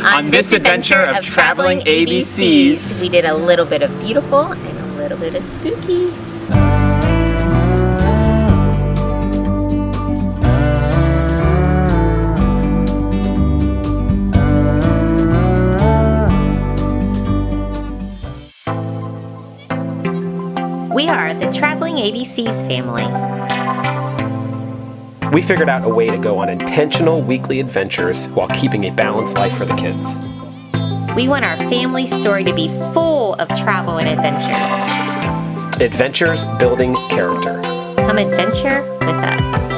On this adventure of traveling ABCs, we did a little bit of beautiful and a little bit of spooky. We are the Traveling ABCs family. we figured out a way to go on intentional weekly adventures while keeping a balanced life for the kids. We want our family story to be full of travel and adventures. Adventures building character. Come adventure with us.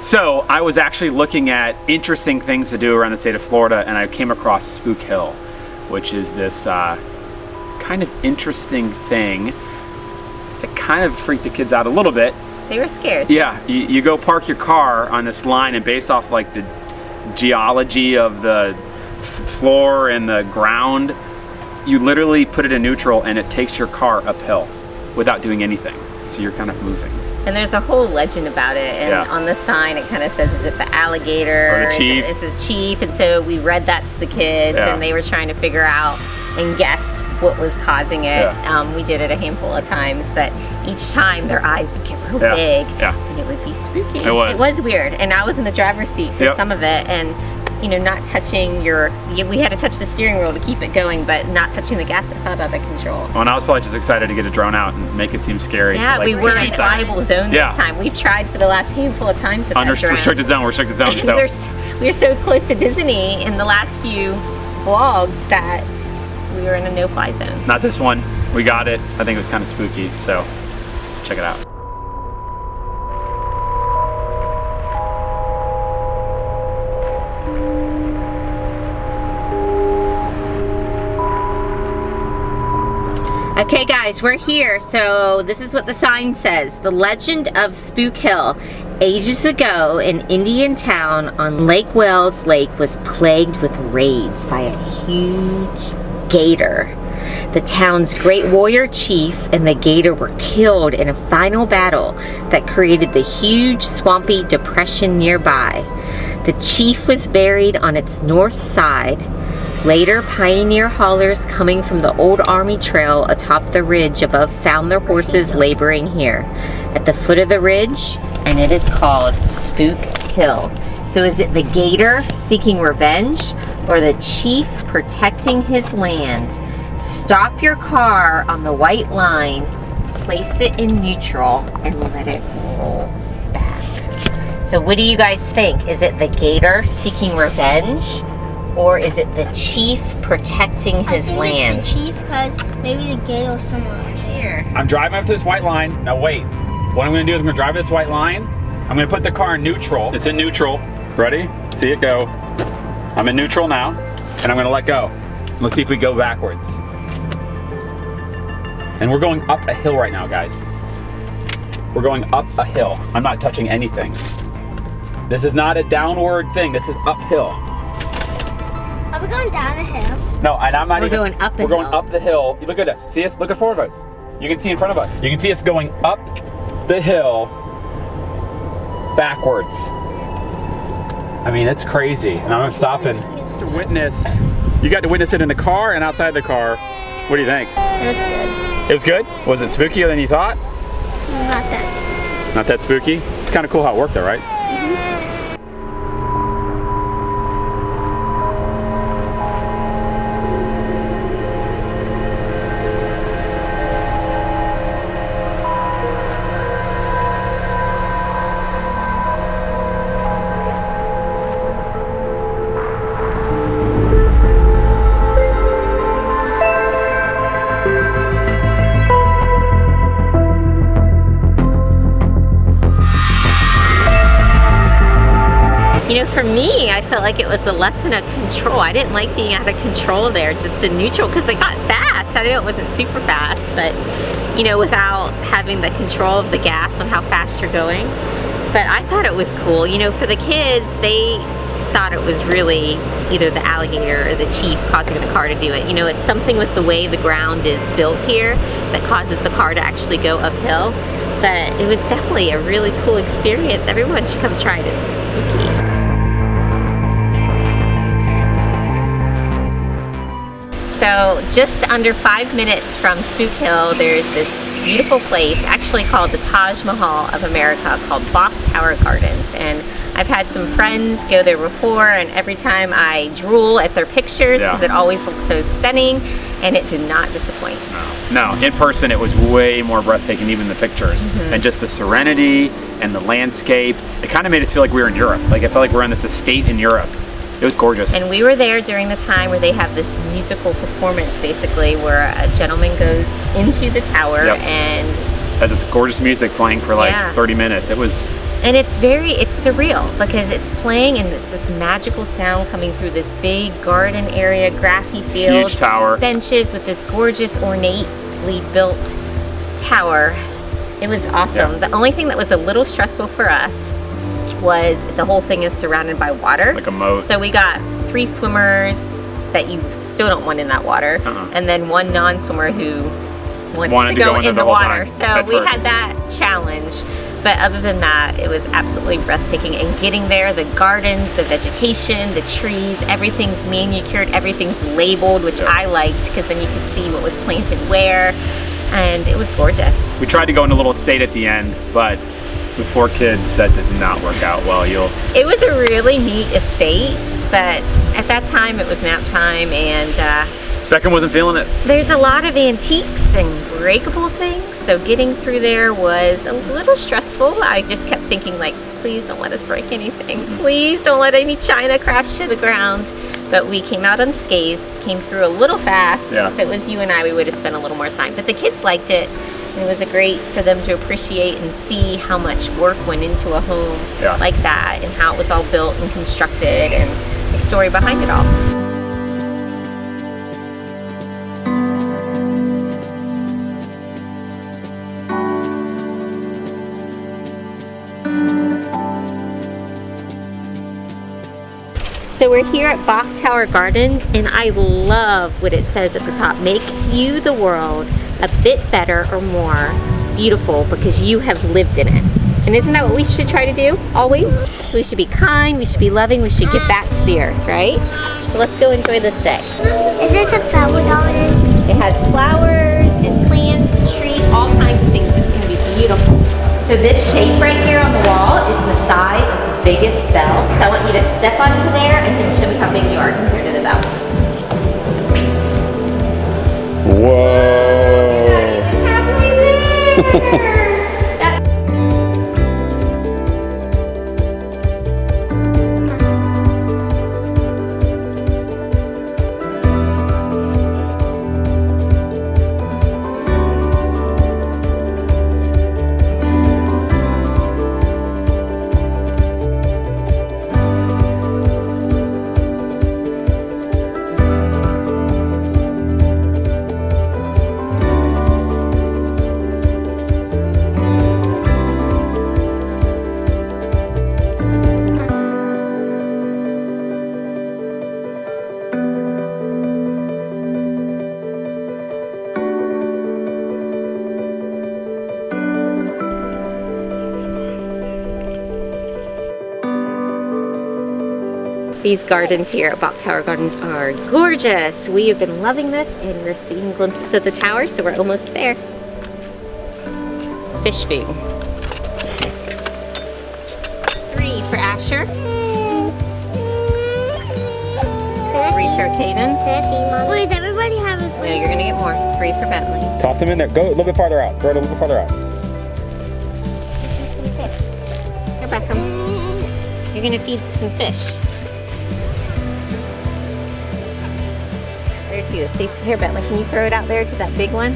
So I was actually looking at interesting things to do around the state of Florida, and I came across Spook Hill, which is this kind of interesting thing that kind of freaked the kids out a little bit. They were scared. Yeah, you go park your car on this line, and based off like the geology of the floor and the ground, you literally put it in neutral and it takes your car uphill without doing anything. So you're kind of moving. And there's a whole legend about it, and on the sign it kind of says, is it the alligator? Or the chief. It's a chief, and so we read that to the kids, and they were trying to figure out and guess what was causing it. We did it a handful of times, but each time their eyes would get real big, and it would be spooky. It was. It was weird, and I was in the driver's seat for some of it, and you know, not touching we had to touch the steering wheel to keep it going, but not touching the gas, it felt out of control. Well, and I was probably just excited to get a drone out and make it seem scary. Yeah, like, we were in tribal zone this time. We've tried for the last handful of times with that drone. Restricted zone, so. We're so close to Disney in the last few vlogs that we were in a no-fly zone. Not this one. We got it. I think it was kind of spooky, so check it out. Okay guys, we're here. So this is what the sign says. The legend of Spook Hill. Ages ago, an Indian town on Lake Wales Lake was plagued with raids by a huge gator. The town's great warrior chief and the gator were killed in a final battle that created the huge swampy depression nearby. The chief was buried on its north side. Later, pioneer haulers coming from the old army trail atop the ridge above found their horses laboring here at the foot of the ridge, and it is called Spook Hill. So is it the gator seeking revenge or the chief protecting his land? Stop your car on the white line, place it in neutral, and let it roll back. So what do you guys think? Is it the gator seeking revenge? Or is it the chief protecting his land? It's the chief, because maybe the gator was somewhere over there. I'm driving up to this white line. Now wait. What I'm going to do is I'm going to drive this white line. I'm going to put the car in neutral. It's in neutral. Ready? See it go. I'm in neutral now. And I'm going to let go. Let's see if we go backwards. And we're going up a hill right now, guys. We're going up a hill. I'm not touching anything. This is not a downward thing. This is uphill. Are we going down a hill? No, and I'm not even. We're going up the hill. We're going up the hill. Look at us. See us? Look at four of us. You can see in front of us. You can see us going up the hill backwards. I mean, it's crazy. And I'm stopping to witness. You got to witness it in the car and outside the car. What do you think? It was good. It was good? Was it spookier than you thought? Not that spooky. Not that spooky? It's kind of cool how it worked though, right? You know, for me, I felt like it was a lesson of control. I didn't like being out of control there, just in neutral, because it got fast. I know it wasn't super fast, but you know, without having the control of the gas on how fast you're going. But I thought it was cool. You know, for the kids, they thought it was really either the alligator or the chief causing the car to do it. You know, it's something with the way the ground is built here that causes the car to actually go uphill. But it was definitely a really cool experience. Everyone should come try it. It's spooky. So just under 5 minutes from Spook Hill, there's this beautiful place actually called the Taj Mahal of America, called Bok Tower Gardens. And I've had some friends go there before, and every time I drool at their pictures because it always looks so stunning, and it did not disappoint. No, in person it was way more breathtaking, even the pictures. And just the serenity and the landscape. It kind of made us feel like we were in Europe. Like I felt like we're on this estate in Europe. It was gorgeous. And we were there during the time where they have this musical performance, basically, where a gentleman goes into the tower and has this gorgeous music playing for like 30 minutes. It was... And it's surreal because it's playing and it's this magical sound coming through this big garden area, grassy field, huge tower, benches with this gorgeous ornately built tower. It was awesome. The only thing that was a little stressful for us was the whole thing is surrounded by water. Like a moat. So we got 3 swimmers that you still don't want in that water, and then 1 non-swimmer who wanted to go in the water. So we had that challenge. But other than that, it was absolutely breathtaking. And getting there, the gardens, the vegetation, the trees, everything's manicured, everything's labeled, which I liked because then you could see what was planted where, and it was gorgeous. We tried to go in a little estate at the end, but with 4 kids, that did not work out well. It was a really neat estate, but at that time it was nap time, and Beckham wasn't feeling it. There's a lot of antiques and breakable things, so getting through there was a little stressful. I just kept thinking, like, please don't let us break anything. Please don't let any china crash to the ground. But we came out unscathed, came through a little fast. If it was you and I, we would have spent a little more time. But the kids liked it. It was great for them to appreciate and see how much work went into a home like that, and how it was all built and constructed, and the story behind it all. So we're here at Bok Tower Gardens, and I love what it says at the top. Make you the world a bit better or more beautiful because you have lived in it. And isn't that what we should try to do, always? We should be kind, we should be loving, we should give back to the earth, right? So let's go enjoy this day. Is this a flower garden? It has flowers and plants and trees, all kinds of things. It's going to be beautiful. So this shape right here on the wall is the size of the biggest bell. So I want you to step onto there and then show me how big you are compared to the bell. Whoa! Halfway there! These gardens here at Bok Tower Gardens are gorgeous. We have been loving this, and we're seeing glimpses of the tower, so we're almost there. Fish food. 3 for Asher. 3 for Caden. Wait, does everybody have a food? No, you're gonna get more. 3 for Bentley. Toss them in there. Go a little bit farther out. Throw it a little bit farther out. Here, Beckham. You're gonna feed some fish. There's you. See, here, Bentley, can you throw it out there to that big one?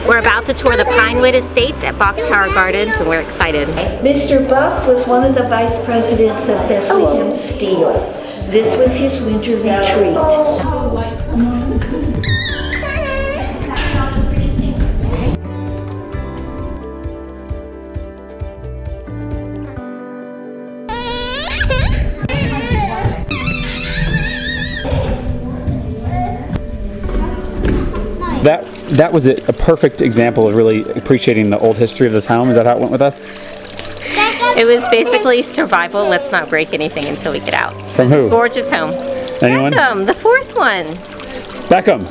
We're about to tour the Pinewood Estates at Bok Tower Gardens, and we're excited. Mr. Buck was one of the vice presidents of Bethlehem Steel. This was his winter retreat. That was a perfect example of really appreciating the old history of this home. Is that how it went with us? It was basically survival. Let's not break anything until we get out. From who? Gorgeous home. Anyone? Beckham, the fourth one. Beckham.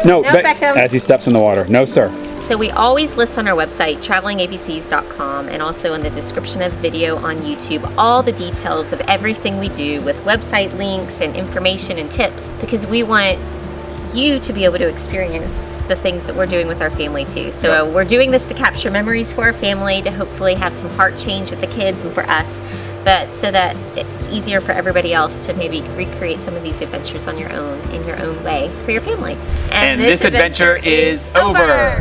No, Beckham. As he steps in the water. No, sir. So we always list on our website, travelingabcs.com, and also in the description of the video on YouTube, all the details of everything we do with website links and information and tips, because we want you to be able to experience the things that we're doing with our family too. So we're doing this to capture memories for our family, to hopefully have some heart change with the kids and for us, but so that it's easier for everybody else to maybe recreate some of these adventures on your own, in your own way, for your family. And this adventure is over.